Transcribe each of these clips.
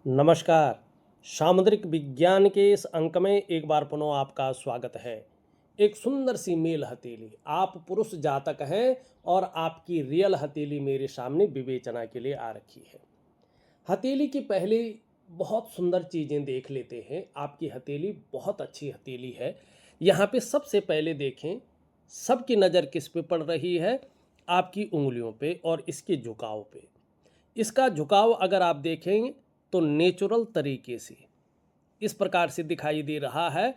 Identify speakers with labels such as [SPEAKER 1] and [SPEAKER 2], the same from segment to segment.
[SPEAKER 1] नमस्कार। सामुद्रिक विज्ञान के इस अंक में एक बार पुनः आपका स्वागत है। एक सुंदर सी मेल हथेली, आप पुरुष जातक हैं और आपकी रियल हथेली मेरे सामने विवेचना के लिए आ रखी है। हथेली की पहले बहुत सुंदर चीज़ें देख लेते हैं। आपकी हथेली बहुत अच्छी हथेली है। यहाँ पे सबसे पहले देखें, सबकी नज़र किस पे पड़ रही है? आपकी उंगलियों पे और इसके झुकाव पे। इसका झुकाव अगर आप देखेंगे तो नेचुरल तरीके से इस प्रकार से दिखाई दे रहा है।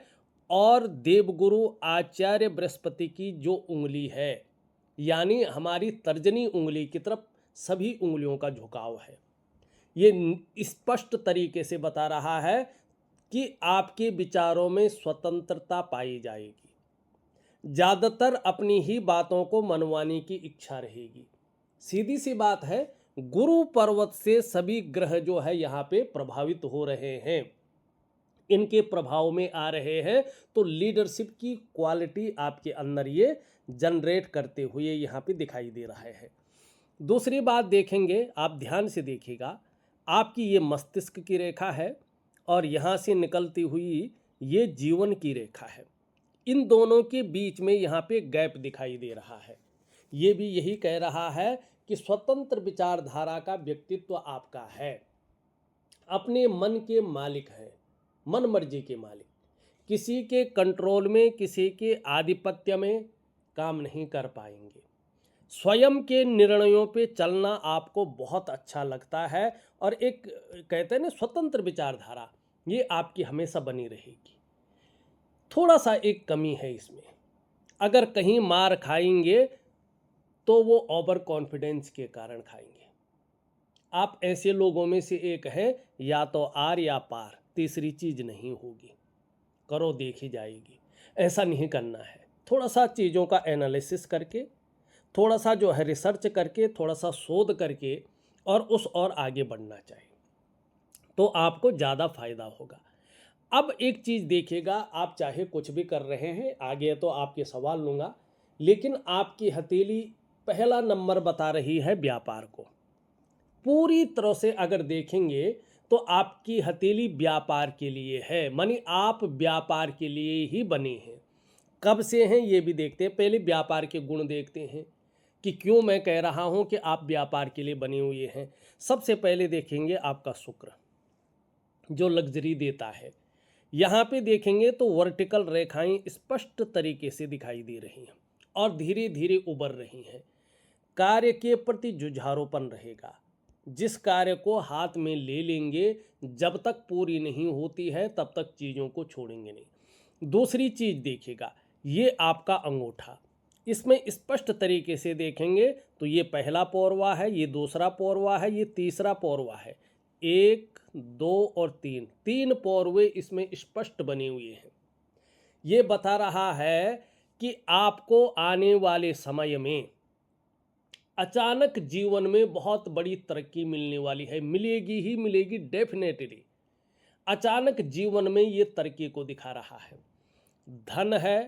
[SPEAKER 1] और देवगुरु आचार्य बृहस्पति की जो उंगली है, यानी हमारी तर्जनी उंगली की तरफ सभी उंगलियों का झुकाव है। ये स्पष्ट तरीके से बता रहा है कि आपके विचारों में स्वतंत्रता पाई जाएगी। ज़्यादातर अपनी ही बातों को मनवाने की इच्छा रहेगी। सीधी सी बात है, गुरु पर्वत से सभी ग्रह जो है यहाँ पे प्रभावित हो रहे हैं, इनके प्रभाव में आ रहे हैं। तो लीडरशिप की क्वालिटी आपके अंदर ये जनरेट करते हुए यहाँ पे दिखाई दे रहा है। दूसरी बात देखेंगे, आप ध्यान से देखिएगा, आपकी ये मस्तिष्क की रेखा है और यहाँ से निकलती हुई ये जीवन की रेखा है। इन दोनों के बीच में यहाँ पे गैप दिखाई दे रहा है। ये भी यही कह रहा है कि स्वतंत्र विचारधारा का व्यक्तित्व आपका है। अपने मन के मालिक हैं, मन मर्जी के मालिक। किसी के कंट्रोल में, किसी के आधिपत्य में काम नहीं कर पाएंगे। स्वयं के निर्णयों पे चलना आपको बहुत अच्छा लगता है और एक कहते हैं ना स्वतंत्र विचारधारा, ये आपकी हमेशा बनी रहेगी। थोड़ा सा एक कमी है इसमें, अगर कहीं मार खाएंगे तो वो ओवर कॉन्फिडेंस के कारण खाएंगे। आप ऐसे लोगों में से एक हैं, या तो आर या पार, तीसरी चीज़ नहीं होगी। करो देखी जाएगी। ऐसा नहीं करना है। थोड़ा सा चीज़ों का एनालिसिस करके, थोड़ा सा जो है रिसर्च करके, थोड़ा सा शोध करके और उस और आगे बढ़ना चाहिए, तो आपको ज़्यादा फायदा होगा। अब एक चीज़ देखिएगा, आप चाहे कुछ भी कर रहे हैं, आगे तो आपके सवाल लूँगा, लेकिन आपकी हथेली पहला नंबर बता रही है व्यापार को। पूरी तरह से अगर देखेंगे तो आपकी हथेली व्यापार के लिए है, मानी आप व्यापार के लिए ही बने हैं। कब से हैं ये भी देखते हैं। पहले व्यापार के गुण देखते हैं कि क्यों मैं कह रहा हूँ कि आप व्यापार के लिए बने हुए हैं। सबसे पहले देखेंगे आपका शुक्र, जो लग्जरी देता है। यहाँ पे देखेंगे तो वर्टिकल रेखाएं स्पष्ट तरीके से दिखाई दे रही हैं और धीरे धीरे उभर रही हैं। कार्य के प्रति जुझारूपन रहेगा। जिस कार्य को हाथ में ले लेंगे, जब तक पूरी नहीं होती है तब तक चीज़ों को छोड़ेंगे नहीं। दूसरी चीज़ देखिएगा, ये आपका अंगूठा, इसमें स्पष्ट तरीके से देखेंगे तो ये पहला पौरवा है, ये दूसरा पौरवा है, ये तीसरा पौरवा है। 1, 2 और 3, 3 पौरवे इसमें स्पष्ट बने हुए हैं। ये बता रहा है कि आपको आने वाले समय में अचानक जीवन में बहुत बड़ी तरक्की मिलने वाली है। मिलेगी ही मिलेगी, डेफिनेटली। अचानक जीवन में ये तरक्की को दिखा रहा है। धन है,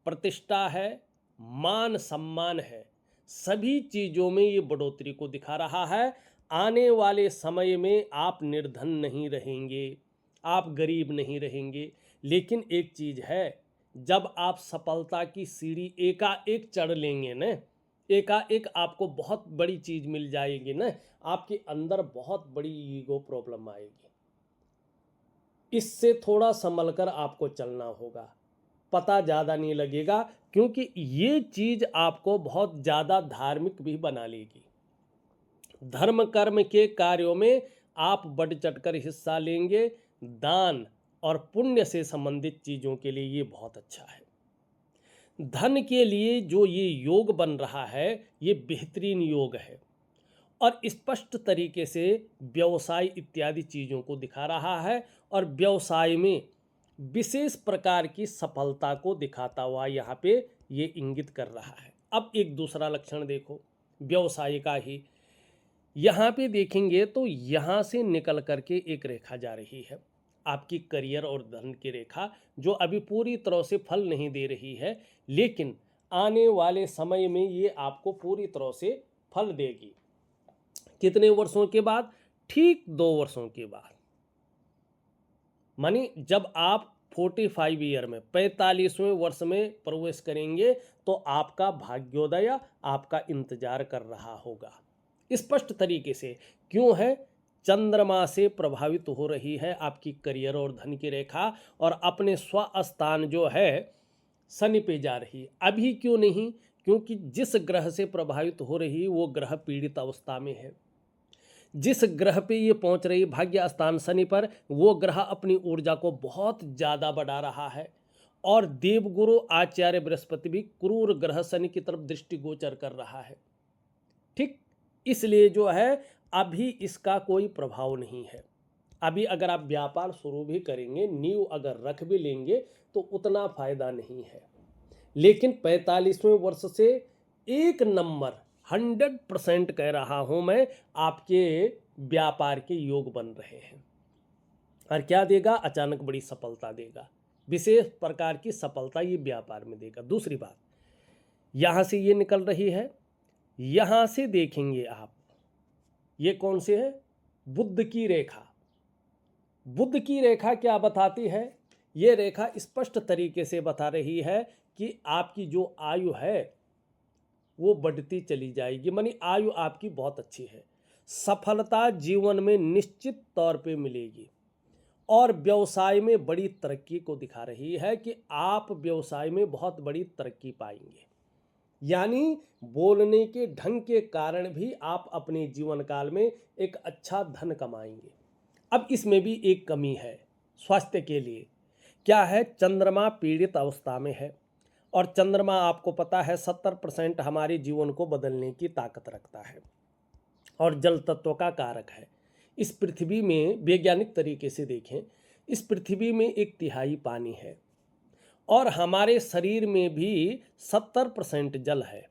[SPEAKER 1] प्रतिष्ठा है, मान सम्मान है, सभी चीज़ों में ये बढ़ोतरी को दिखा रहा है। आने वाले समय में आप निर्धन नहीं रहेंगे, आप गरीब नहीं रहेंगे। लेकिन एक चीज़ है, जब आप सफलता की सीढ़ी एकाएक चढ़ लेंगे न, एकाएक आपको बहुत बड़ी चीज़ मिल जाएगी न, आपके अंदर बहुत बड़ी ईगो प्रॉब्लम आएगी। इससे थोड़ा संभल कर आपको चलना होगा। पता ज़्यादा नहीं लगेगा, क्योंकि ये चीज़ आपको बहुत ज़्यादा धार्मिक भी बना लेगी। धर्म कर्म के कार्यों में आप बढ़ चढ़कर हिस्सा लेंगे। दान और पुण्य से संबंधित चीज़ों के लिए ये बहुत अच्छा है। धन के लिए जो ये योग बन रहा है, ये बेहतरीन योग है और स्पष्ट तरीके से व्यवसाय इत्यादि चीज़ों को दिखा रहा है और व्यवसाय में विशेष प्रकार की सफलता को दिखाता हुआ यहाँ पे ये इंगित कर रहा है। अब एक दूसरा लक्षण देखो व्यवसाय का ही, यहाँ पे देखेंगे तो यहाँ से निकल करके एक रेखा जा रही है, आपकी करियर और धन की रेखा, जो अभी पूरी तरह से फल नहीं दे रही है, लेकिन आने वाले समय में ये आपको पूरी तरह से फल देगी। कितने वर्षों के बाद? ठीक 2 वर्षों के बाद। मानी जब आप 45 ईयर में 45वें वर्ष में प्रवेश करेंगे तो आपका भाग्योदय आपका इंतजार कर रहा होगा। स्पष्ट तरीके से क्यों है, चंद्रमा से प्रभावित हो रही है आपकी करियर और धन की रेखा, और अपने स्वस्थान जो है शनि पे जा रही है। अभी क्यों नहीं, क्योंकि जिस ग्रह से प्रभावित हो रही वो ग्रह पीड़ित अवस्था में है। जिस ग्रह पे ये पहुंच रही भाग्य स्थान शनि पर, वो ग्रह अपनी ऊर्जा को बहुत ज़्यादा बढ़ा रहा है, और देवगुरु आचार्य बृहस्पति भी क्रूर ग्रह शनि की तरफ दृष्टिगोचर कर रहा है। ठीक, इसलिए जो है अभी इसका कोई प्रभाव नहीं है। अभी अगर आप व्यापार शुरू भी करेंगे, नींव अगर रख भी लेंगे तो उतना फायदा नहीं है। लेकिन 45वें वर्ष से एक नंबर 100% कह रहा हूं मैं, आपके व्यापार के योग बन रहे हैं। और क्या देगा, अचानक बड़ी सफलता देगा, विशेष प्रकार की सफलता ये व्यापार में देगा। दूसरी बात, यहां से ये निकल रही है, यहां से देखेंगे आप, ये कौन से है, बुध की रेखा। बुध की रेखा क्या बताती है, ये रेखा स्पष्ट तरीके से बता रही है कि आपकी जो आयु है वो बढ़ती चली जाएगी, मानी आयु आपकी बहुत अच्छी है, सफलता जीवन में निश्चित तौर पे मिलेगी, और व्यवसाय में बड़ी तरक्की को दिखा रही है कि आप व्यवसाय में बहुत बड़ी तरक्की पाएंगे। यानी बोलने के ढंग के कारण भी आप अपने जीवन काल में एक अच्छा धन कमाएंगे। अब इसमें भी एक कमी है स्वास्थ्य के लिए। क्या है, चंद्रमा पीड़ित अवस्था में है, और चंद्रमा आपको पता है 70% हमारे जीवन को बदलने की ताकत रखता है, और जल तत्व का कारक है। इस पृथ्वी में वैज्ञानिक तरीके से देखें, इस पृथ्वी में 1/3 पानी है, और हमारे शरीर में भी 70% जल है,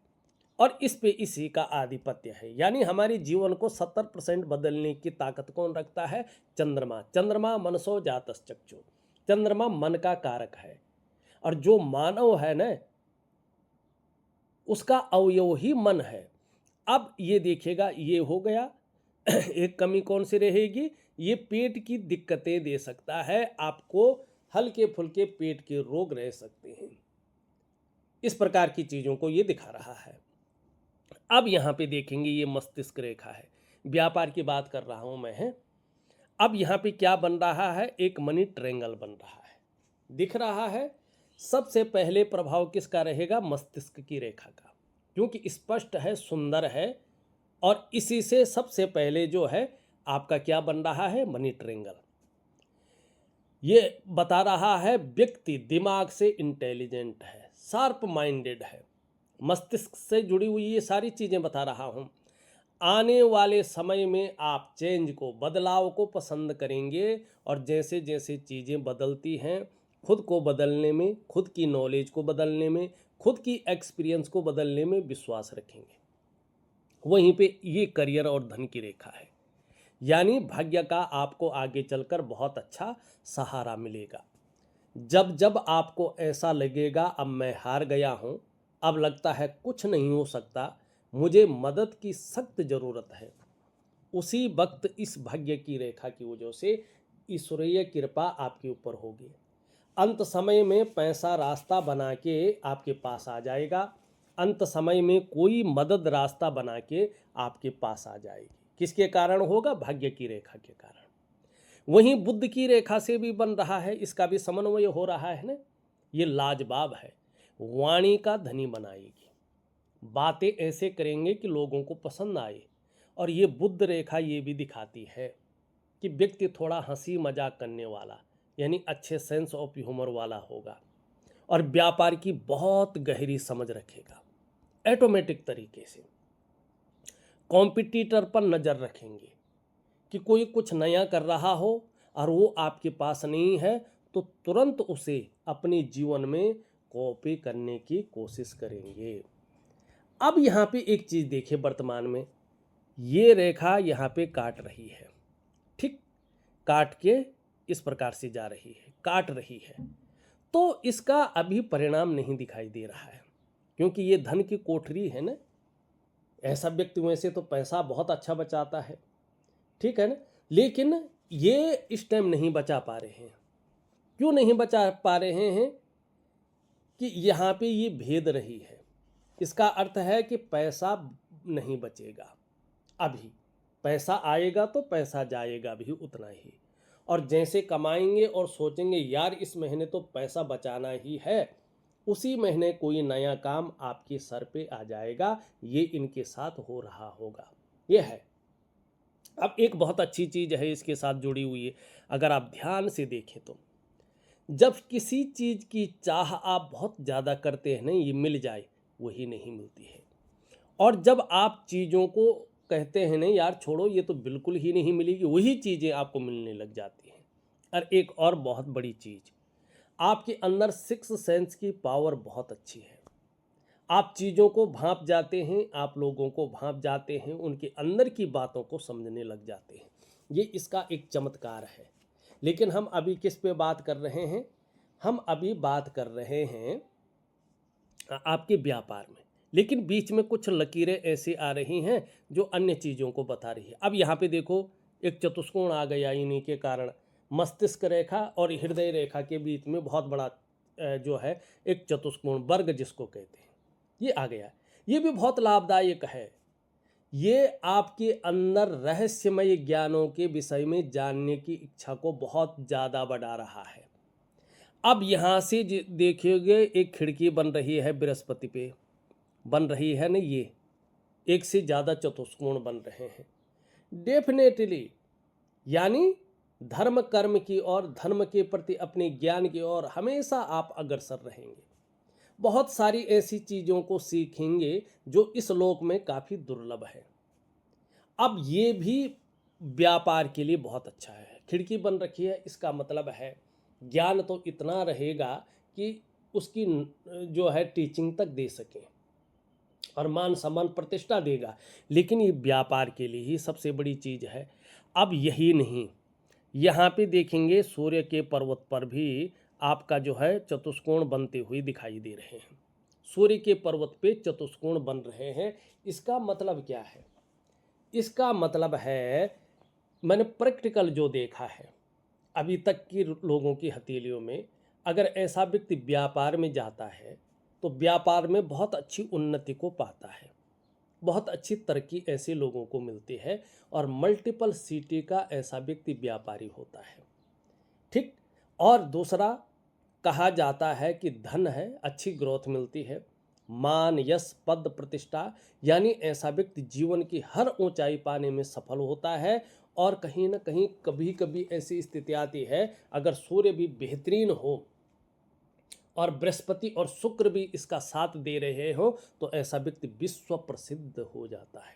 [SPEAKER 1] और इस पे इसी का आधिपत्य है। यानी हमारे जीवन को 70% बदलने की ताकत कौन रखता है, चंद्रमा। चंद्रमा मनसो जातश्चक्षु, चंद्रमा मन का कारक है, और जो मानव है ना, उसका अवयव ही मन है। अब ये देखिएगा, ये हो गया। एक कमी कौन सी रहेगी, ये पेट की दिक्कतें दे सकता है आपको, हल्के फुल्के पेट के रोग रह सकते हैं। इस प्रकार की चीज़ों को ये दिखा रहा है। अब यहाँ पे देखेंगे, ये मस्तिष्क रेखा है, व्यापार की बात कर रहा हूँ मैं है। अब यहाँ पे क्या बन रहा है, एक मनी ट्रायंगल बन रहा है, दिख रहा है। सबसे पहले प्रभाव किसका रहेगा, मस्तिष्क की रेखा का, क्योंकि स्पष्ट है, सुंदर है, और इसी से सबसे पहले जो है आपका क्या बन रहा है, मनी ट्रायंगल। ये बता रहा है व्यक्ति दिमाग से इंटेलिजेंट है, शार्प माइंडेड है, मस्तिष्क से जुड़ी हुई ये सारी चीज़ें बता रहा हूँ। आने वाले समय में आप चेंज को, बदलाव को पसंद करेंगे, और जैसे जैसे चीज़ें बदलती हैं, खुद को बदलने में, खुद की नॉलेज को बदलने में, खुद की एक्सपीरियंस को बदलने में विश्वास रखेंगे। वहीं पे ये करियर और धन की रेखा है, यानी भाग्य का आपको आगे चलकर बहुत अच्छा सहारा मिलेगा। जब जब आपको ऐसा लगेगा अब मैं हार गया हूँ, अब लगता है कुछ नहीं हो सकता, मुझे मदद की सख्त ज़रूरत है, उसी वक्त इस भाग्य की रेखा की वजह से ईश्वरीय कृपा आपके ऊपर होगी। अंत समय में पैसा रास्ता बना के आपके पास आ जाएगा, अंत समय में कोई मदद रास्ता बना के आपके पास आ जाएगी। किसके कारण होगा, भाग्य की रेखा के कारण। वहीं बुध की रेखा से भी बन रहा है, इसका भी समन्वय हो रहा है ना, ये लाजवाब है, वाणी का धनी बनाएगी, बातें ऐसे करेंगे कि लोगों को पसंद आए। और ये बुध रेखा ये भी दिखाती है कि व्यक्ति थोड़ा हंसी मजाक करने वाला, यानी अच्छे सेंस ऑफ ह्यूमर वाला होगा, और व्यापार की बहुत गहरी समझ रखेगा, ऑटोमेटिक तरीके से कॉम्पिटिटर पर नज़र रखेंगे कि कोई कुछ नया कर रहा हो और वो आपके पास नहीं है, तो तुरंत उसे अपने जीवन में कॉपी करने की कोशिश करेंगे। अब यहाँ पे एक चीज़ देखिए, वर्तमान में ये रेखा यहाँ पे काट रही है, ठीक, काट के इस प्रकार से जा रही है, काट रही है, तो इसका अभी परिणाम नहीं दिखाई दे रहा है, क्योंकि ये धन की कोठरी है ना। ऐसा व्यक्ति वैसे तो पैसा बहुत अच्छा बचाता है, ठीक है ना, लेकिन ये इस टाइम नहीं बचा पा रहे हैं। क्यों नहीं बचा पा रहे हैं कि यहाँ पे ये भेद रही है। इसका अर्थ है कि पैसा नहीं बचेगा। अभी पैसा आएगा तो पैसा जाएगा भी उतना ही, और जैसे कमाएंगे और सोचेंगे यार इस महीने तो पैसा बचाना ही है, उसी महीने कोई नया काम आपके सर पे आ जाएगा। ये इनके साथ हो रहा होगा, ये है। अब एक बहुत अच्छी चीज़ है इसके साथ जुड़ी हुई है, अगर आप ध्यान से देखें तो जब किसी चीज़ की चाह आप बहुत ज़्यादा करते हैं ना, ये मिल जाए, वही नहीं मिलती है। और जब आप चीज़ों को कहते हैं नहीं यार छोड़ो ये तो बिल्कुल ही नहीं मिलेगी, वही चीज़ें आपको मिलने लग जाती हैं। और एक और बहुत बड़ी चीज़, आपके अंदर सिक्स सेंस की पावर बहुत अच्छी है। आप चीज़ों को भांप जाते हैं, आप लोगों को भांप जाते हैं, उनके अंदर की बातों को समझने लग जाते हैं। ये इसका एक चमत्कार है। लेकिन हम अभी किस पे बात कर रहे हैं? हम अभी बात कर रहे हैं आपके व्यापार में, लेकिन बीच में कुछ लकीरें ऐसी आ रही हैं जो अन्य चीज़ों को बता रही है। अब यहाँ पे देखो एक चतुष्कोण आ गया, इन्हीं के कारण मस्तिष्क रेखा और हृदय रेखा के बीच में बहुत बड़ा जो है एक चतुष्कोण वर्ग जिसको कहते हैं, ये आ गया। ये भी बहुत लाभदायक है। ये आपके अंदर रहस्यमय ज्ञानों के विषय में जानने की इच्छा को बहुत ज़्यादा बढ़ा रहा है। अब यहाँ से देखिएगा एक खिड़की बन रही है बृहस्पति पे, बन रही है ना, ये एक से ज़्यादा चतुष्कोण बन रहे हैं डेफिनेटली, यानी धर्म कर्म की और धर्म के प्रति अपने ज्ञान की ओर हमेशा आप अग्रसर रहेंगे। बहुत सारी ऐसी चीज़ों को सीखेंगे जो इस लोक में काफ़ी दुर्लभ है। अब ये भी व्यापार के लिए बहुत अच्छा है। खिड़की बन रखी है, इसका मतलब है ज्ञान तो इतना रहेगा कि उसकी जो है टीचिंग तक दे सकें और मान सम्मान प्रतिष्ठा देगा। लेकिन ये व्यापार के लिए ही सबसे बड़ी चीज़ है। अब यही नहीं, यहाँ पे देखेंगे सूर्य के पर्वत पर भी आपका जो है चतुष्कोण बनते हुए दिखाई दे रहे हैं। सूर्य के पर्वत पे चतुष्कोण बन रहे हैं। इसका मतलब क्या है? इसका मतलब है, मैंने प्रैक्टिकल जो देखा है अभी तक की लोगों की हथेलियों में, अगर ऐसा व्यक्ति व्यापार में जाता है तो व्यापार में बहुत अच्छी उन्नति को पाता है, बहुत अच्छी तरक्की ऐसे लोगों को मिलती है, और मल्टीपल सिटी का ऐसा व्यक्ति व्यापारी होता है। ठीक। और दूसरा कहा जाता है कि धन है, अच्छी ग्रोथ मिलती है, मान यश पद प्रतिष्ठा, यानी ऐसा व्यक्ति जीवन की हर ऊंचाई पाने में सफल होता है। और कहीं ना कहीं कभी कभी ऐसी स्थिति आती है, अगर सूर्य भी बेहतरीन हो और बृहस्पति और शुक्र भी इसका साथ दे रहे हो, तो ऐसा व्यक्ति विश्व प्रसिद्ध हो जाता है।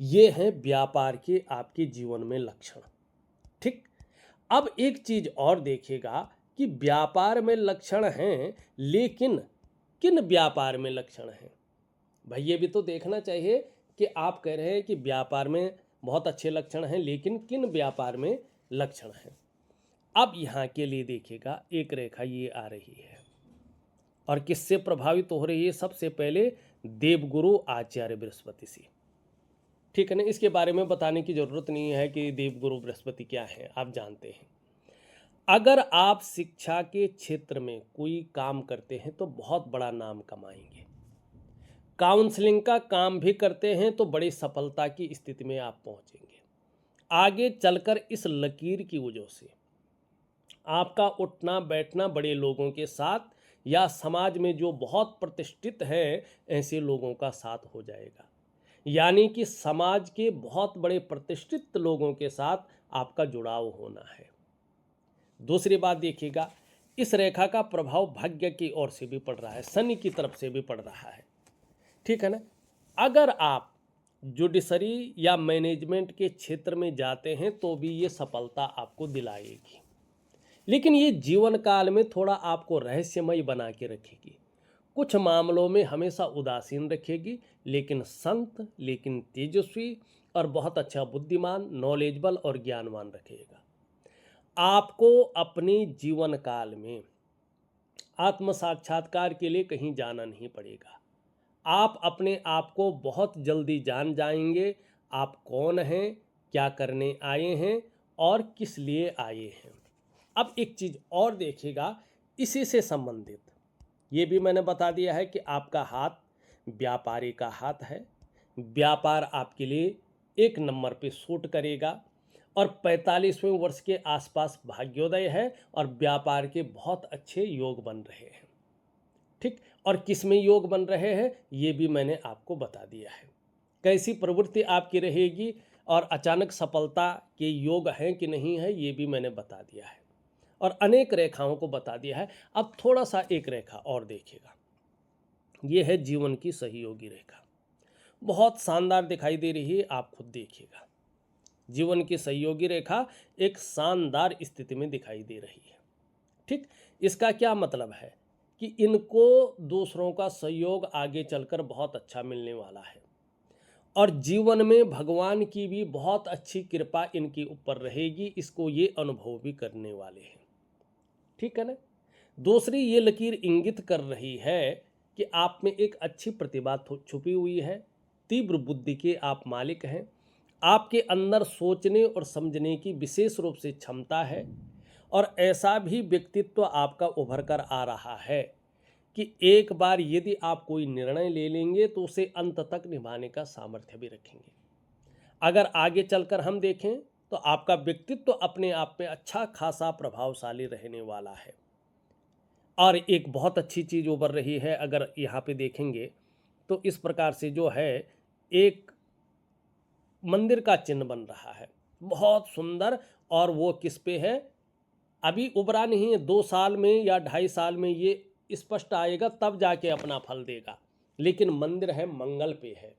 [SPEAKER 1] ये है व्यापार के आपके जीवन में लक्षण। ठीक। अब एक चीज और देखिएगा कि व्यापार में लक्षण हैं, लेकिन किन व्यापार में लक्षण हैं? भाई ये भी तो देखना चाहिए कि आप कह रहे हैं कि व्यापार में बहुत अच्छे लक्षण हैं, लेकिन किन व्यापार में लक्षण हैं? अब यहाँ के लिए देखिएगा एक रेखा ये आ रही है, और किससे प्रभावित हो रही है? सबसे पहले देवगुरु आचार्य बृहस्पति से। ठीक है ना, इसके बारे में बताने की जरूरत नहीं है कि देवगुरु बृहस्पति क्या है, आप जानते हैं। अगर आप शिक्षा के क्षेत्र में कोई काम करते हैं तो बहुत बड़ा नाम कमाएंगे। काउंसलिंग का काम भी करते हैं तो बड़ी सफलता की स्थिति में आप पहुंचेंगे। आगे चलकर इस लकीर की वजह से आपका उठना बैठना बड़े लोगों के साथ या समाज में जो बहुत प्रतिष्ठित है ऐसे लोगों का साथ हो जाएगा। यानी कि समाज के बहुत बड़े प्रतिष्ठित लोगों के साथ आपका जुड़ाव होना है। दूसरी बात देखिएगा, इस रेखा का प्रभाव भाग्य की ओर से भी पड़ रहा है, शनि की तरफ से भी पड़ रहा है। ठीक है ना। अगर आप जुडिशरी या मैनेजमेंट के क्षेत्र में जाते हैं तो भी ये सफलता आपको दिलाएगी, लेकिन ये जीवन काल में थोड़ा आपको रहस्यमय बना के रखेगी, कुछ मामलों में हमेशा उदासीन रखेगी, लेकिन संत, लेकिन तेजस्वी और बहुत अच्छा बुद्धिमान, नॉलेजेबल और ज्ञानवान रखेगा। आपको अपने जीवन काल में आत्म साक्षात्कार के लिए कहीं जाना नहीं पड़ेगा। आप अपने आप को बहुत जल्दी जान जाएंगे, आप कौन हैं, क्या करने आए हैं और किस लिए आए हैं। अब एक चीज़ और देखिएगा इसी से संबंधित, ये भी मैंने बता दिया है कि आपका हाथ व्यापारी का हाथ है, व्यापार आपके लिए एक नंबर पे सूट करेगा और 45वें वर्ष के आसपास भाग्योदय है और व्यापार के बहुत अच्छे योग बन रहे हैं। ठीक, और किस में योग बन रहे हैं ये भी मैंने आपको बता दिया है। कैसी प्रवृत्ति आपकी रहेगी और अचानक सफलता के योग हैं कि नहीं है ये भी मैंने बता दिया है और अनेक रेखाओं को बता दिया है। अब थोड़ा सा एक रेखा और देखिएगा, ये है जीवन की सहयोगी रेखा, बहुत शानदार दिखाई दे रही है, आप खुद देखिएगा। जीवन की सहयोगी रेखा एक शानदार स्थिति में दिखाई दे रही है। ठीक, इसका क्या मतलब है कि इनको दूसरों का सहयोग आगे चलकर बहुत अच्छा मिलने वाला है और जीवन में भगवान की भी बहुत अच्छी कृपा इनके ऊपर रहेगी, इसको ये अनुभव भी करने वाले हैं। ठीक है ना। दूसरी ये लकीर इंगित कर रही है कि आप में एक अच्छी प्रतिभा छुपी हुई है, तीव्र बुद्धि के आप मालिक हैं, आपके अंदर सोचने और समझने की विशेष रूप से क्षमता है और ऐसा भी व्यक्तित्व आपका उभर कर आ रहा है कि एक बार यदि आप कोई निर्णय ले लेंगे तो उसे अंत तक निभाने का सामर्थ्य भी रखेंगे। अगर आगे चलकर हम देखें तो आपका व्यक्तित्व अपने आप में अच्छा खासा प्रभावशाली रहने वाला है। और एक बहुत अच्छी चीज़ उभर रही है, अगर यहाँ पे देखेंगे तो इस प्रकार से जो है एक मंदिर का चिन्ह बन रहा है, बहुत सुंदर, और वो किस पे है अभी उभरा नहीं है, 2 साल में या 2.5 साल में ये स्पष्ट आएगा, तब जाके अपना फल देगा। लेकिन मंदिर है मंगल पे है,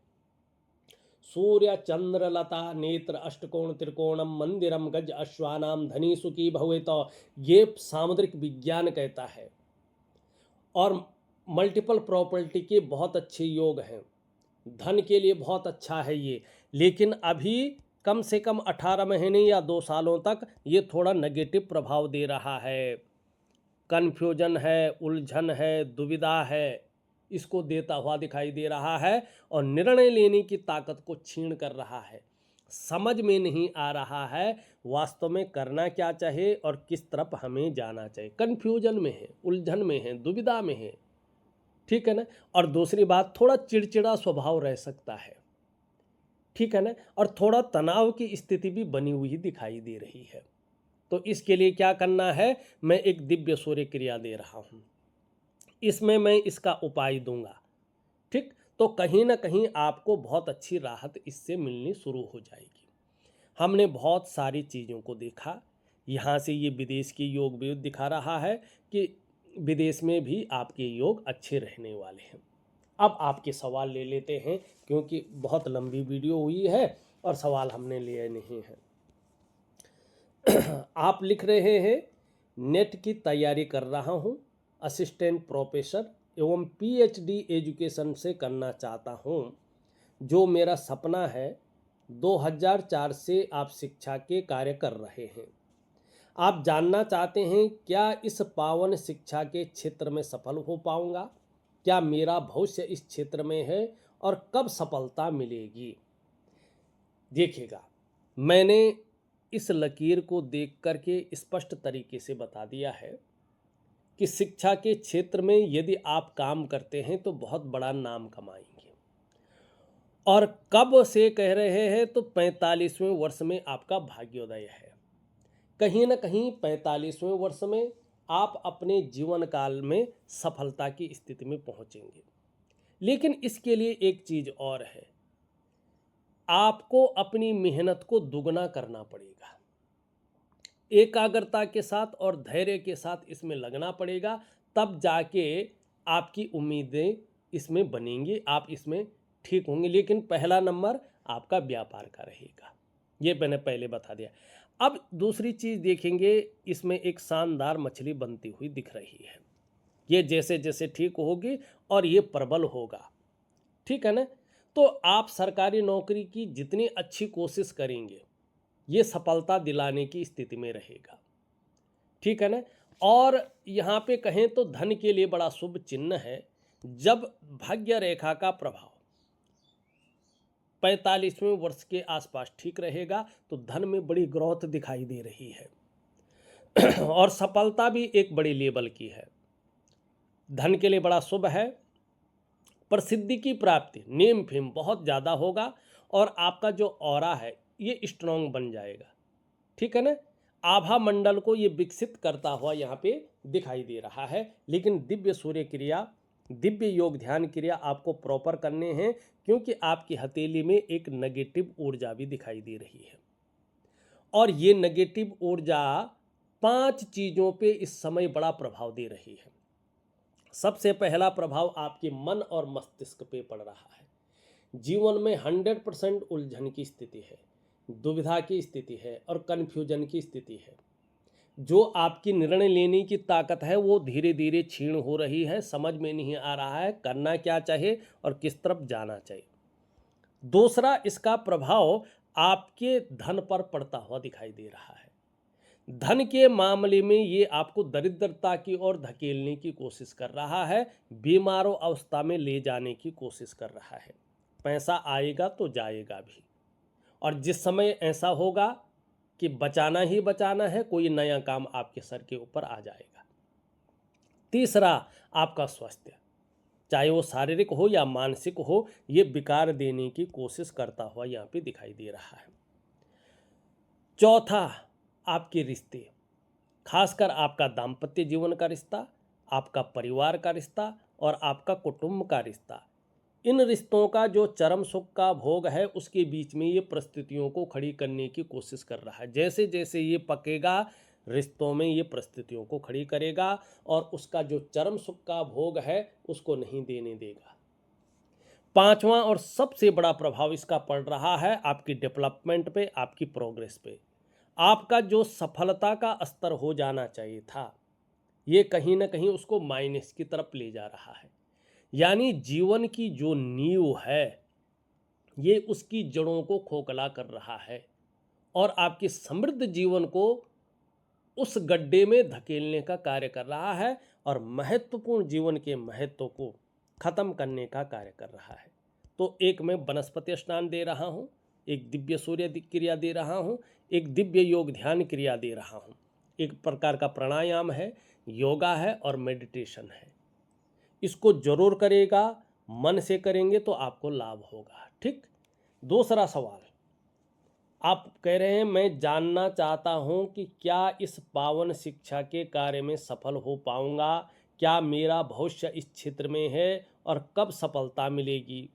[SPEAKER 1] सूर्य चंद्र लता नेत्र अष्टकोण त्रिकोणम मंदिरम गज अश्वानाम धनी सुखी भवे, तो ये सामुद्रिक विज्ञान कहता है। और मल्टीपल प्रॉपर्टी के बहुत अच्छे योग हैं, धन के लिए बहुत अच्छा है ये, लेकिन अभी कम से कम 18 महीने या 2 सालों तक ये थोड़ा नेगेटिव प्रभाव दे रहा है। कन्फ्यूजन है, उलझन है, दुविधा है, इसको देता हुआ दिखाई दे रहा है और निर्णय लेने की ताकत को छीन कर रहा है। समझ में नहीं आ रहा है वास्तव में करना क्या चाहिए और किस तरफ हमें जाना चाहिए। कन्फ्यूजन में है, उलझन में है, दुविधा में है। ठीक है ना। और दूसरी बात, थोड़ा चिड़चिड़ा स्वभाव रह सकता है। ठीक है ना। और थोड़ा तनाव की स्थिति भी बनी हुई दिखाई दे रही है। तो इसके लिए क्या करना है, मैं एक दिव्य सूर्य क्रिया दे रहा हूँ, इसमें मैं इसका उपाय दूंगा। ठीक, तो कहीं ना कहीं आपको बहुत अच्छी राहत इससे मिलनी शुरू हो जाएगी। हमने बहुत सारी चीज़ों को देखा, यहाँ से ये विदेश के योग भी दिखा रहा है कि विदेश में भी आपके योग अच्छे रहने वाले हैं। अब आपके सवाल ले लेते हैं, क्योंकि बहुत लंबी वीडियो हुई है और सवाल हमने लिए नहीं हैं। आप लिख रहे हैं नेट की तैयारी कर रहा हूँ, असिस्टेंट प्रोफेसर एवं पीएचडी एजुकेशन से करना चाहता हूँ। जो मेरा सपना है, 2004 से आप शिक्षा के कार्य कर रहे हैं। आप जानना चाहते हैं क्या इस पावन शिक्षा के क्षेत्र में सफल हो पाऊंगा, क्या मेरा भविष्य इस क्षेत्र में है और कब सफलता मिलेगी। देखिएगा, मैंने इस लकीर को देख करके स्पष्ट तरीके से बता दिया है कि शिक्षा के क्षेत्र में यदि आप काम करते हैं तो बहुत बड़ा नाम कमाएंगे। और कब से कह रहे हैं, तो 45वें वर्ष में आपका भाग्योदय है। कहीं ना कहीं 45वें वर्ष में आप अपने जीवन काल में सफलता की स्थिति में पहुंचेंगे। लेकिन इसके लिए एक चीज़ और है, आपको अपनी मेहनत को दुगना करना पड़ेगा, एकाग्रता के साथ और धैर्य के साथ इसमें लगना पड़ेगा, तब जाके आपकी उम्मीदें इसमें बनेंगी, आप इसमें ठीक होंगे। लेकिन पहला नंबर आपका व्यापार का रहेगा, ये मैंने पहले बता दिया। अब दूसरी चीज़ देखेंगे, इसमें एक शानदार मछली बनती हुई दिख रही है, ये जैसे जैसे ठीक होगी और ये प्रबल होगा। ठीक है ना। तो आप सरकारी नौकरी की जितनी अच्छी कोशिश करेंगे, ये सफलता दिलाने की स्थिति में रहेगा। ठीक है ना। और यहाँ पे कहें तो धन के लिए बड़ा शुभ चिन्ह है। जब भाग्य रेखा का प्रभाव 45वें वर्ष के आसपास ठीक रहेगा तो धन में बड़ी ग्रोथ दिखाई दे रही है। और सफलता भी एक बड़ी लेवल की है। धन के लिए बड़ा शुभ है। प्रसिद्धि की प्राप्ति, नेम फेम बहुत ज़्यादा होगा और आपका जो ऑरा है ये स्ट्रॉन्ग बन जाएगा। ठीक है ना। आभा मंडल को ये विकसित करता हुआ यहाँ पे दिखाई दे रहा है। लेकिन दिव्य सूर्य क्रिया, दिव्य योग ध्यान क्रिया आपको प्रॉपर करने हैं, क्योंकि आपकी हथेली में एक नेगेटिव ऊर्जा भी दिखाई दे रही है। और ये नेगेटिव ऊर्जा 5 चीज़ों पे इस समय बड़ा प्रभाव दे रही है। सबसे पहला प्रभाव आपके मन और मस्तिष्क पे पड़ रहा है। जीवन में 100% उलझन की स्थिति है, दुविधा की स्थिति है और कन्फ्यूजन की स्थिति है। जो आपकी निर्णय लेने की ताकत है वो धीरे धीरे क्षीण हो रही है। समझ में नहीं आ रहा है करना क्या चाहिए और किस तरफ जाना चाहिए। दूसरा, इसका प्रभाव आपके धन पर पड़ता हुआ दिखाई दे रहा है। धन के मामले में ये आपको दरिद्रता की ओर धकेलने की कोशिश कर रहा है, बीमारों अवस्था में ले जाने की कोशिश कर रहा है। पैसा आएगा तो जाएगा भी, और जिस समय ऐसा होगा कि बचाना ही बचाना है, कोई नया काम आपके सर के ऊपर आ जाएगा। तीसरा, आपका स्वास्थ्य, चाहे वो शारीरिक हो या मानसिक हो, ये विकार देने की कोशिश करता हुआ यहाँ पे दिखाई दे रहा है। चौथा, आपके रिश्ते, खासकर आपका दाम्पत्य जीवन का रिश्ता, आपका परिवार का रिश्ता और आपका कुटुंब का रिश्ता। इन रिश्तों का जो चरम सुख का भोग है उसके बीच में ये परिस्थितियों को खड़ी करने की कोशिश कर रहा है। जैसे जैसे ये पकेगा, रिश्तों में ये परिस्थितियों को खड़ी करेगा और उसका जो चरम सुख का भोग है उसको नहीं देने देगा। पांचवा और सबसे बड़ा प्रभाव इसका पड़ रहा है आपकी डेवलपमेंट पे, आपकी प्रोग्रेस पे। आपका जो सफलता का स्तर हो जाना चाहिए था, ये कहीं ना कहीं उसको माइनस की तरफ ले जा रहा है। यानी जीवन की जो नींव है ये उसकी जड़ों को खोखला कर रहा है और आपके समृद्ध जीवन को उस गड्ढे में धकेलने का कार्य कर रहा है और महत्वपूर्ण जीवन के महत्व को खत्म करने का कार्य कर रहा है। तो एक मैं वनस्पति स्नान दे रहा हूँ, एक दिव्य सूर्य क्रिया दे रहा हूँ, एक दिव्य योग ध्यान क्रिया दे रहा हूँ, एक प्रकार का प्राणायाम है, योगा है और मेडिटेशन है। इसको जरूर करेगा, मन से करेंगे तो आपको लाभ होगा। ठीक। दूसरा सवाल, आप कह रहे हैं मैं जानना चाहता हूं कि क्या इस पावन शिक्षा के कार्य में सफल हो पाऊंगा, क्या मेरा भविष्य इस क्षेत्र में है और कब सफलता मिलेगी।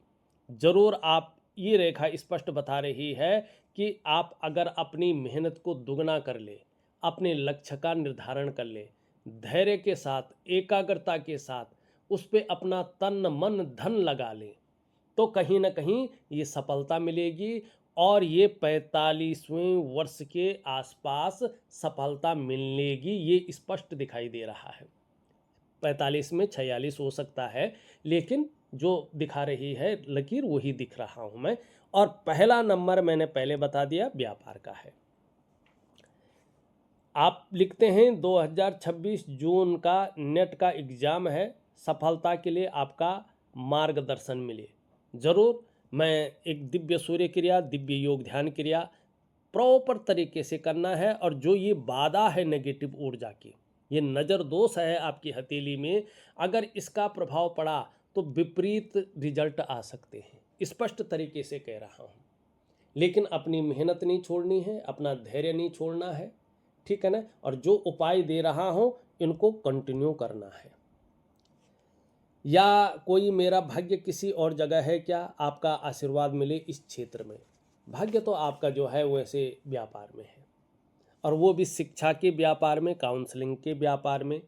[SPEAKER 1] जरूर, आप ये रेखा स्पष्ट बता रही है कि आप अगर अपनी मेहनत को दुगना कर ले, अपने लक्ष्य का निर्धारण कर ले, धैर्य के साथ, एकाग्रता के साथ उस पर अपना तन मन धन लगा ले, तो कहीं ना कहीं ये सफलता मिलेगी और ये 45वें वर्ष के आसपास सफलता मिलेगी। ये स्पष्ट दिखाई दे रहा है। 45 में 46 हो सकता है, लेकिन जो दिखा रही है लकीर वही दिख रहा हूँ मैं। और पहला नंबर मैंने पहले बता दिया व्यापार का है। आप लिखते हैं 2026 जून का नेट का एग्ज़ाम है, सफलता के लिए आपका मार्गदर्शन मिले। ज़रूर मैं एक दिव्य सूर्य क्रिया, दिव्य योग ध्यान क्रिया प्रॉपर तरीके से करना है। और जो ये बाधा है नेगेटिव ऊर्जा की, ये नज़र दोष है आपकी हथेली में, अगर इसका प्रभाव पड़ा तो विपरीत रिजल्ट आ सकते हैं। स्पष्ट तरीके से कह रहा हूँ। लेकिन अपनी मेहनत नहीं छोड़नी है, अपना धैर्य नहीं छोड़ना है। ठीक है ना। और जो उपाय दे रहा हूँ इनको कंटिन्यू करना है। या कोई मेरा भाग्य किसी और जगह है क्या, आपका आशीर्वाद मिले इस क्षेत्र में। भाग्य तो आपका जो है वैसे व्यापार में है, और वो भी शिक्षा के व्यापार में, काउंसलिंग के व्यापार में,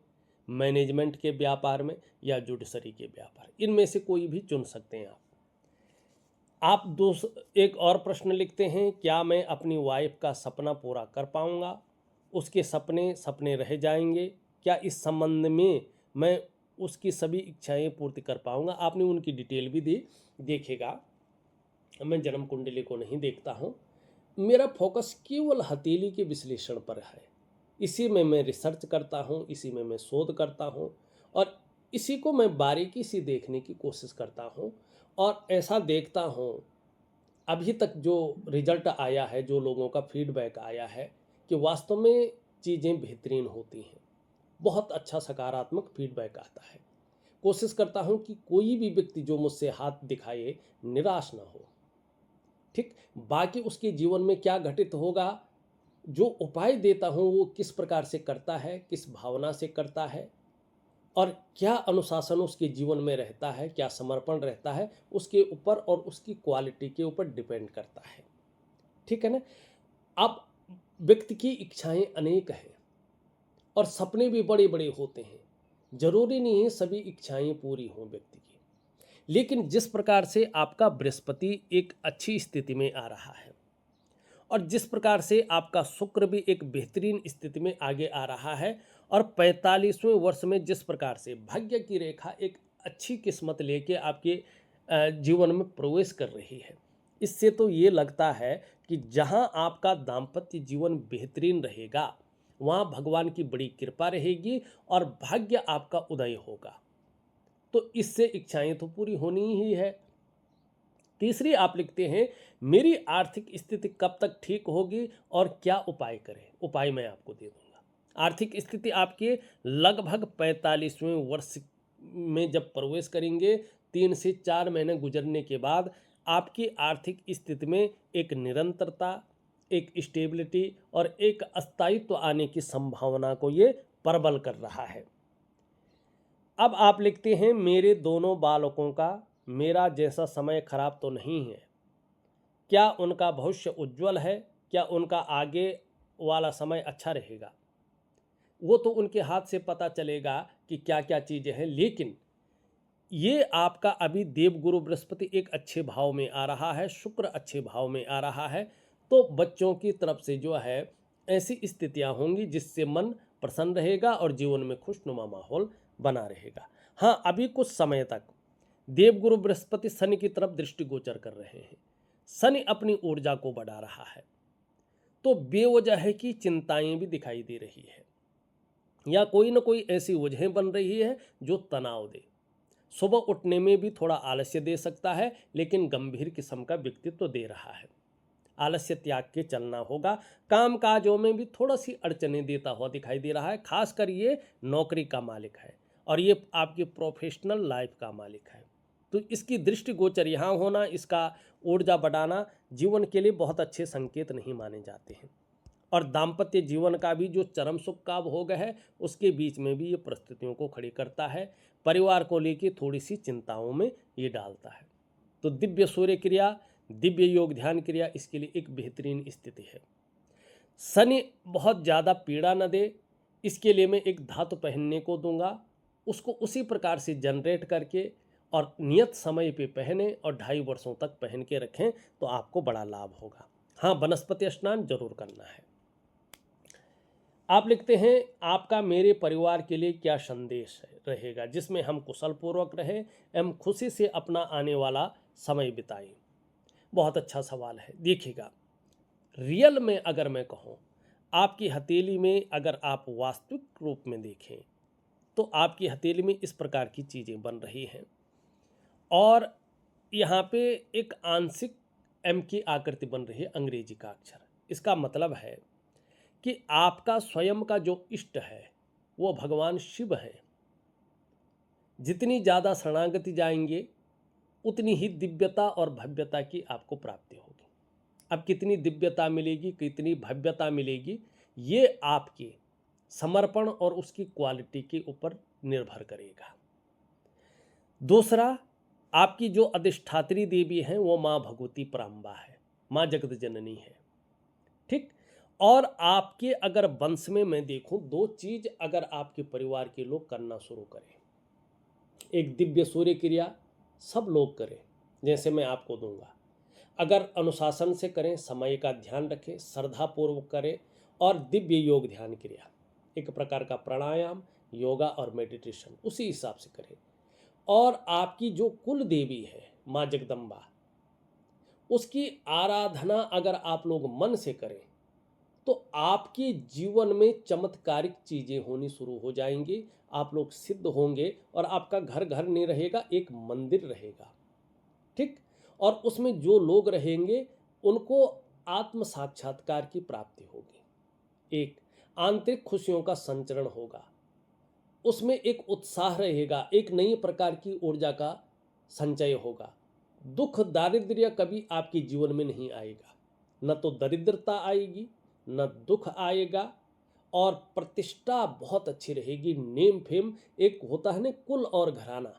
[SPEAKER 1] मैनेजमेंट के व्यापार में या जुडिशरी के व्यापार, इनमें से कोई भी चुन सकते हैं आप। एक और प्रश्न लिखते हैं, क्या मैं अपनी वाइफ का सपना पूरा कर पाऊंगा, उसके सपने सपने रह जाएंगे, क्या इस संबंध में मैं उसकी सभी इच्छाएं पूर्ति कर पाऊंगा। आपने उनकी डिटेल भी दी, देखेगा। मैं जन्म कुंडली को नहीं देखता हूं, मेरा फोकस केवल हथेली के विश्लेषण पर है। इसी में मैं रिसर्च करता हूं, इसी में मैं शोध करता हूं और इसी को मैं बारीकी से देखने की कोशिश करता हूं। और ऐसा देखता हूं, अभी तक जो रिजल्ट आया है, जो लोगों का फीडबैक आया है कि वास्तव में चीज़ें बेहतरीन होती हैं, बहुत अच्छा सकारात्मक फीडबैक आता है। कोशिश करता हूँ कि कोई भी व्यक्ति जो मुझसे हाथ दिखाए निराश ना हो। ठीक, बाकी उसके जीवन में क्या घटित होगा, जो उपाय देता हूँ वो किस प्रकार से करता है, किस भावना से करता है, और क्या अनुशासन उसके जीवन में रहता है, क्या समर्पण रहता है, उसके ऊपर और उसकी क्वालिटी के ऊपर डिपेंड करता है। ठीक है ना। अब व्यक्ति की इच्छाएं अनेक हैं और सपने भी बड़े बड़े होते हैं। जरूरी नहीं है सभी इच्छाएं पूरी हों व्यक्ति की, लेकिन जिस प्रकार से आपका बृहस्पति एक अच्छी स्थिति में आ रहा है और जिस प्रकार से आपका शुक्र भी एक बेहतरीन स्थिति में आगे आ रहा है, और 45वें वर्ष में जिस प्रकार से भाग्य की रेखा एक अच्छी किस्मत लेके आपके जीवन में प्रवेश कर रही है, इससे तो ये लगता है कि जहां आपका दाम्पत्य जीवन बेहतरीन रहेगा वहां भगवान की बड़ी कृपा रहेगी और भाग्य आपका उदय होगा। तो इससे इच्छाएं तो पूरी होनी ही है। तीसरी आप लिखते हैं, मेरी आर्थिक स्थिति कब तक ठीक होगी और क्या उपाय करें। उपाय मैं आपको दे दूंगा। आर्थिक स्थिति आपके लगभग 45वें वर्ष में जब प्रवेश करेंगे, 3 से 4 महीने गुजरने के बाद आपकी आर्थिक स्थिति में एक निरंतरता, एक स्टेबिलिटी और एक स्थायित्व आने की संभावना को ये प्रबल कर रहा है। अब आप लिखते हैं, मेरे दोनों बालकों का मेरा जैसा समय खराब तो नहीं है, क्या उनका भविष्य उज्जवल है, क्या उनका आगे वाला समय अच्छा रहेगा। वो तो उनके हाथ से पता चलेगा कि क्या क्या चीज़ें हैं, लेकिन ये आपका अभी देवगुरु बृहस्पति एक अच्छे भाव में आ रहा है, शुक्र अच्छे भाव में आ रहा है, तो बच्चों की तरफ से जो है ऐसी स्थितियां होंगी जिससे मन प्रसन्न रहेगा और जीवन में खुशनुमा माहौल बना रहेगा। हाँ, अभी कुछ समय तक देवगुरु बृहस्पति शनि की तरफ दृष्टिगोचर कर रहे हैं। शनि अपनी ऊर्जा को बढ़ा रहा है, तो बेवजह की चिंताएं भी दिखाई दे रही है, या कोई ना कोई ऐसी वजहें बन रही है जो तनाव दे। सुबह उठने में भी थोड़ा आलस्य दे सकता है, लेकिन गंभीर किस्म का व्यक्तित्व दे रहा है। आलस्य त्याग के चलना होगा। काम काजों में भी थोड़ा सी अड़चने देता हुआ दिखाई दे रहा है। खासकर ये नौकरी का मालिक है और ये आपकी प्रोफेशनल लाइफ का मालिक है, तो इसकी दृष्टि गोचर यहाँ होना, इसका ऊर्जा बढ़ाना जीवन के लिए बहुत अच्छे संकेत नहीं माने जाते हैं। और दाम्पत्य जीवन का भी जो चरम सुख का भोग है, उसके बीच में भी ये परिस्थितियों को खड़ी करता है। परिवार को लेकर थोड़ी सी चिंताओं में ये डालता है। तो दिव्य सूर्य क्रिया, दिव्य योग ध्यान क्रिया इसके लिए एक बेहतरीन स्थिति है। शनि बहुत ज़्यादा पीड़ा न दे, इसके लिए मैं एक धातु पहनने को दूंगा, उसको उसी प्रकार से जनरेट करके और नियत समय पे पहने और 2.5 वर्षों तक पहन के रखें तो आपको बड़ा लाभ होगा। हाँ, वनस्पति स्नान जरूर करना है। आप लिखते हैं, आपका मेरे परिवार के लिए क्या संदेश रहेगा जिसमें हम कुशल पूर्वक रहें एवं खुशी से अपना आने वाला समय बिताएं। बहुत अच्छा सवाल है। देखिएगा, रियल में अगर मैं कहूँ, आपकी हथेली में अगर आप वास्तविक रूप में देखें तो आपकी हथेली में इस प्रकार की चीज़ें बन रही हैं और यहाँ पे एक आंशिक एम की आकृति बन रही है, अंग्रेजी का अक्षर। इसका मतलब है कि आपका स्वयं का जो इष्ट है वो भगवान शिव है। जितनी ज़्यादा शरणागति जाएंगे उतनी ही दिव्यता और भव्यता की आपको प्राप्ति होगी। अब कितनी दिव्यता मिलेगी, कितनी भव्यता मिलेगी, ये आपके समर्पण और उसकी क्वालिटी के ऊपर निर्भर करेगा। दूसरा, आपकी जो अधिष्ठात्री देवी हैं वो माँ भगवती पराम्बा है, माँ जगत जननी है। ठीक, और आपके अगर वंश में मैं देखूं, 2 चीज अगर आपके परिवार के लोग करना शुरू करें, एक दिव्य सूर्य क्रिया सब लोग करें जैसे मैं आपको दूंगा, अगर अनुशासन से करें, समय का ध्यान रखें, श्रद्धापूर्वक करें, और दिव्य योग ध्यान क्रिया एक प्रकार का प्राणायाम, योगा और मेडिटेशन उसी हिसाब से करें, और आपकी जो कुल देवी है माँ जगदम्बा, उसकी आराधना अगर आप लोग मन से करें तो आपके जीवन में चमत्कारिक चीज़ें होनी शुरू हो जाएंगी। आप लोग सिद्ध होंगे और आपका घर घर नहीं रहेगा, एक मंदिर रहेगा। ठीक, और उसमें जो लोग रहेंगे उनको आत्म साक्षात्कार की प्राप्ति होगी। एक आंतरिक खुशियों का संचरण होगा, उसमें एक उत्साह रहेगा, एक नई प्रकार की ऊर्जा का संचय होगा। दुख दारिद्र्य कभी आपके जीवन में नहीं आएगा, न तो दरिद्रता आएगी न दुख आएगा, और प्रतिष्ठा बहुत अच्छी रहेगी। नेम फेम एक होता है ना, कुल और घराना,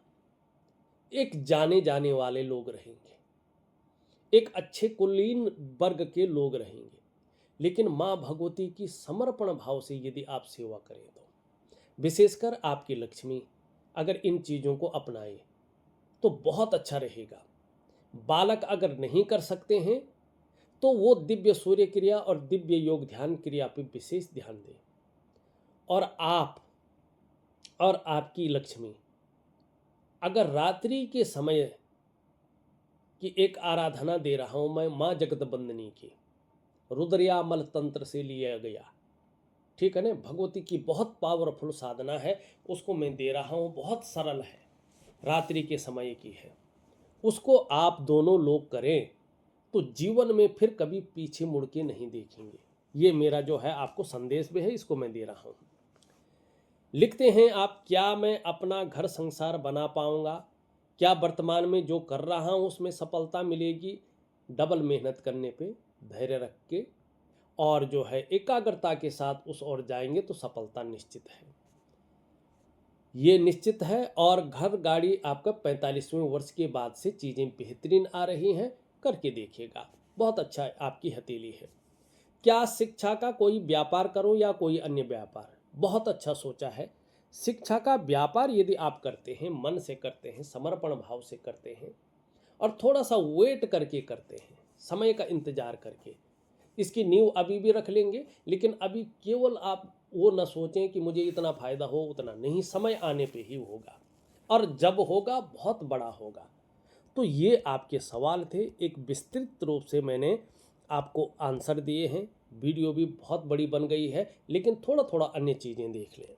[SPEAKER 1] एक जाने जाने वाले लोग रहेंगे, एक अच्छे कुलीन वर्ग के लोग रहेंगे। लेकिन माँ भगवती की समर्पण भाव से यदि आप सेवा करें तो, विशेषकर आपकी लक्ष्मी अगर इन चीज़ों को अपनाए तो बहुत अच्छा रहेगा। बालक अगर नहीं कर सकते हैं तो वो दिव्य सूर्य क्रिया और दिव्य योग ध्यान क्रिया पर विशेष ध्यान दें। और आपकी लक्ष्मी अगर रात्रि के समय की एक आराधना दे रहा हूं मैं माँ जगतबंदनी की, रुद्रयामल तंत्र से लिया गया, ठीक है ना, भगवती की बहुत पावरफुल साधना है, उसको मैं दे रहा हूँ, बहुत सरल है, रात्रि के समय की है। उसको आप दोनों लोग करें तो जीवन में फिर कभी पीछे मुड़ के नहीं देखेंगे। ये मेरा जो है आपको संदेश भी है, इसको मैं दे रहा हूँ। लिखते हैं आप, क्या मैं अपना घर संसार बना पाऊंगा? क्या वर्तमान में जो कर रहा हूँ उसमें सफलता मिलेगी? डबल मेहनत करने पे धैर्य रख के और जो है एकाग्रता के साथ उस ओर जाएंगे तो सफलता निश्चित है, ये निश्चित है। और घर गाड़ी आपका 45वें वर्ष के बाद से चीज़ें बेहतरीन आ रही हैं, करके देखिएगा, बहुत अच्छा आपकी हथेली है। क्या शिक्षा का कोई व्यापार करूं या कोई अन्य व्यापार? बहुत अच्छा सोचा है। शिक्षा का व्यापार यदि आप करते हैं, मन से करते हैं, समर्पण भाव से करते हैं और थोड़ा सा वेट करके करते हैं, समय का इंतजार करके, इसकी नींव अभी भी रख लेंगे। लेकिन अभी केवल आप वो न सोचें कि मुझे इतना फायदा हो, उतना नहीं, समय आने पे ही होगा, और जब होगा बहुत बड़ा होगा। तो ये आपके सवाल थे, एक विस्तृत रूप से मैंने आपको आंसर दिए हैं। वीडियो भी बहुत बड़ी बन गई है, लेकिन थोड़ा थोड़ा अन्य चीज़ें देख लें।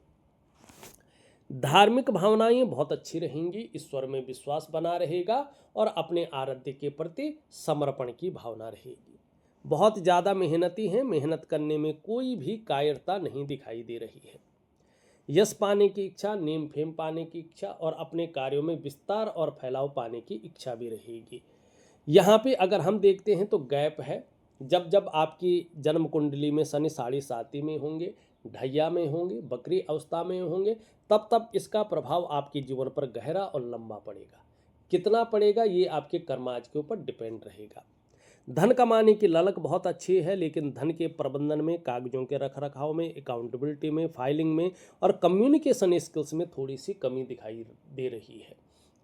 [SPEAKER 1] धार्मिक भावनाएं बहुत अच्छी रहेंगी, ईश्वर में विश्वास बना रहेगा और अपने आराध्य के प्रति समर्पण की भावना रहेगी। बहुत ज़्यादा मेहनती हैं, मेहनत करने में कोई भी कायरता नहीं दिखाई दे रही है। यश पाने की इच्छा, नेम फेम पाने की इच्छा और अपने कार्यों में विस्तार और फैलाव पाने की इच्छा भी रहेगी। यहाँ पे अगर हम देखते हैं तो गैप है, जब जब आपकी जन्म कुंडली में शनि 7.5 में होंगे, ढैया में होंगे, बकरी अवस्था में होंगे, तब तब इसका प्रभाव आपके जीवन पर गहरा और लंबा पड़ेगा। कितना पड़ेगा ये आपके कर्माज के ऊपर डिपेंड रहेगा। धन कमाने की ललक बहुत अच्छी है, लेकिन धन के प्रबंधन में, कागजों के रख रखाव में, अकाउंटेबिलिटी में, फाइलिंग में और कम्युनिकेशन स्किल्स में थोड़ी सी कमी दिखाई दे रही है।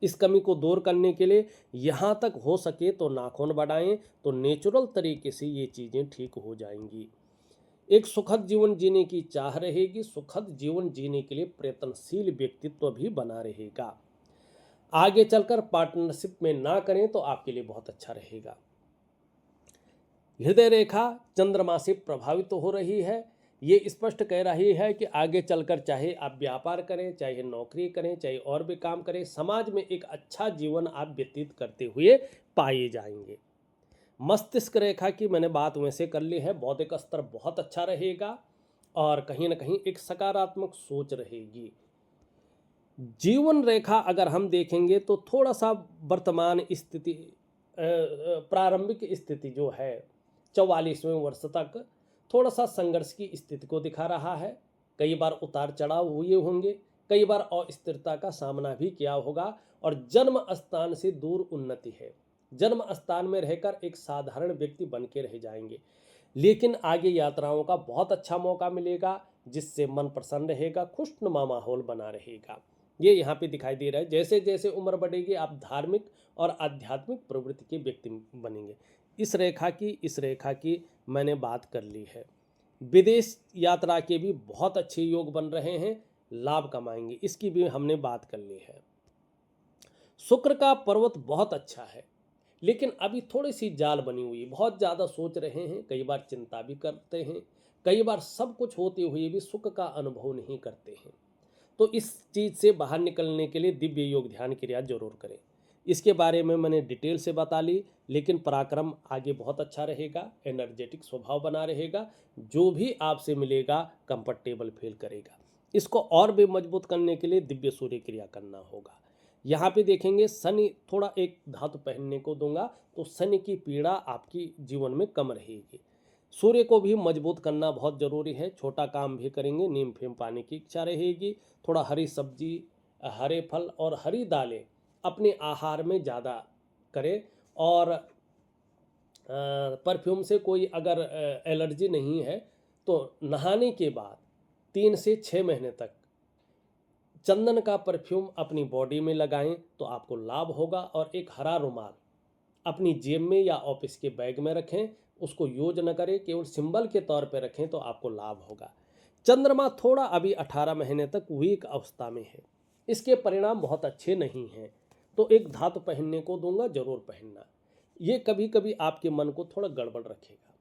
[SPEAKER 1] इस कमी को दूर करने के लिए यहाँ तक हो सके तो नाखून बढ़ाएं, तो नेचुरल तरीके से ये चीज़ें ठीक हो जाएंगी। एक सुखद जीवन जीने की चाह रहेगी, सुखद जीवन जीने के लिए प्रयत्नशील व्यक्तित्व भी बना रहेगा। आगे चलकर पार्टनरशिप में ना करें तो आपके लिए बहुत अच्छा रहेगा। हृदय रेखा चंद्रमा से प्रभावित हो रही है, ये स्पष्ट कह रही है कि आगे चलकर चाहे आप व्यापार करें, चाहे नौकरी करें, चाहे और भी काम करें, समाज में एक अच्छा जीवन आप व्यतीत करते हुए पाए जाएंगे। मस्तिष्क रेखा की मैंने बात वैसे कर ली है, बौद्धिक स्तर बहुत अच्छा रहेगा और कहीं ना कहीं एक सकारात्मक सोच रहेगी। जीवन रेखा अगर हम देखेंगे तो थोड़ा सा वर्तमान स्थिति, प्रारंभिक स्थिति जो है 44वें वर्ष तक थोड़ा सा संघर्ष की स्थिति को दिखा रहा है। कई बार उतार चढ़ाव हुए होंगे, कई बार अस्थिरता का सामना भी किया होगा और जन्म स्थान से दूर उन्नति है। जन्म स्थान में रहकर एक साधारण व्यक्ति बन के रह जाएंगे, लेकिन आगे यात्राओं का बहुत अच्छा मौका मिलेगा, जिससे मन प्रसन्न रहेगा, खुशनुमा माहौल बना रहेगा। ये यहाँ पे दिखाई दे रहा है। जैसे जैसे उम्र बढ़ेगी आप धार्मिक और आध्यात्मिक प्रवृत्ति के व्यक्ति बनेंगे। इस रेखा की मैंने बात कर ली है। विदेश यात्रा के भी बहुत अच्छे योग बन रहे हैं, लाभ कमाएंगे, इसकी भी हमने बात कर ली है। शुक्र का पर्वत बहुत अच्छा है, लेकिन अभी थोड़ी सी जाल बनी हुई है, बहुत ज़्यादा सोच रहे हैं, कई बार चिंता भी करते हैं, कई बार सब कुछ होते हुए भी सुख का अनुभव नहीं करते हैं। तो इस चीज़ से बाहर निकलने के लिए दिव्य योग ध्यान क्रिया जरूर करें। इसके बारे में मैंने डिटेल से बता ली, लेकिन पराक्रम आगे बहुत अच्छा रहेगा, एनर्जेटिक स्वभाव बना रहेगा, जो भी आपसे मिलेगा कंफर्टेबल फील करेगा। इसको और भी मजबूत करने के लिए दिव्य सूर्य क्रिया करना होगा। यहाँ पे देखेंगे शनि, थोड़ा एक धातु पहनने को दूंगा तो शनि की पीड़ा आपकी जीवन में कम रहेगी। सूर्य को भी मजबूत करना बहुत ज़रूरी है, छोटा काम भी करेंगे, नीम फेम पाने की इच्छा रहेगी। थोड़ा हरी सब्जी, हरे फल और हरी दालें अपने आहार में ज़्यादा करें। और परफ्यूम से कोई अगर एलर्जी नहीं है तो नहाने के बाद 3 से 6 महीने तक चंदन का परफ्यूम अपनी बॉडी में लगाएं तो आपको लाभ होगा। और एक हरा रुमाल अपनी जेब में या ऑफिस के बैग में रखें, उसको यूज न करें, केवल सिंबल के तौर पर रखें तो आपको लाभ होगा। चंद्रमा थोड़ा अभी 18 महीने तक वीक अवस्था में है, इसके परिणाम बहुत अच्छे नहीं हैं, तो एक धातु पहनने को दूंगा, जरूर पहनना। ये कभी कभी आपके मन को थोड़ा गड़बड़ रखेगा,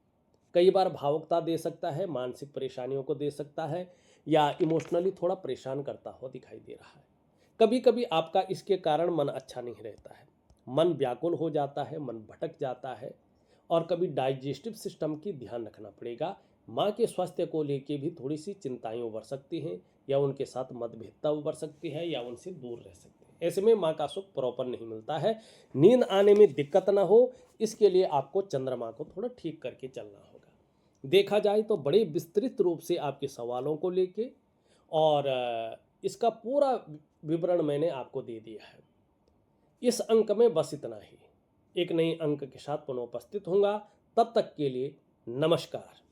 [SPEAKER 1] कई बार भावुकता दे सकता है, मानसिक परेशानियों को दे सकता है, या इमोशनली थोड़ा परेशान करता हुआ दिखाई दे रहा है। कभी कभी आपका इसके कारण मन अच्छा नहीं रहता है, मन व्याकुल हो जाता है, मन भटक जाता है, और कभी डाइजेस्टिव सिस्टम की ध्यान रखना पड़ेगा। माँ के स्वास्थ्य को लेके भी थोड़ी सी चिंताएं उभर सकती हैं, या उनके साथ मतभेदता उभर सकती है, या उनसे दूर रह सकते हैं। ऐसे में माँ का सुख प्रॉपर नहीं मिलता है, नींद आने में दिक्कत ना हो, इसके लिए आपको चंद्रमा को थोड़ा ठीक करके चलना होगा। देखा जाए तो बड़े विस्तृत रूप से आपके सवालों को लेके और इसका पूरा विवरण मैंने आपको दे दिया है। इस अंक में बस इतना ही। एक नए अंक के साथ पुनः उपस्थित होऊंगा, तब तक के लिए नमस्कार।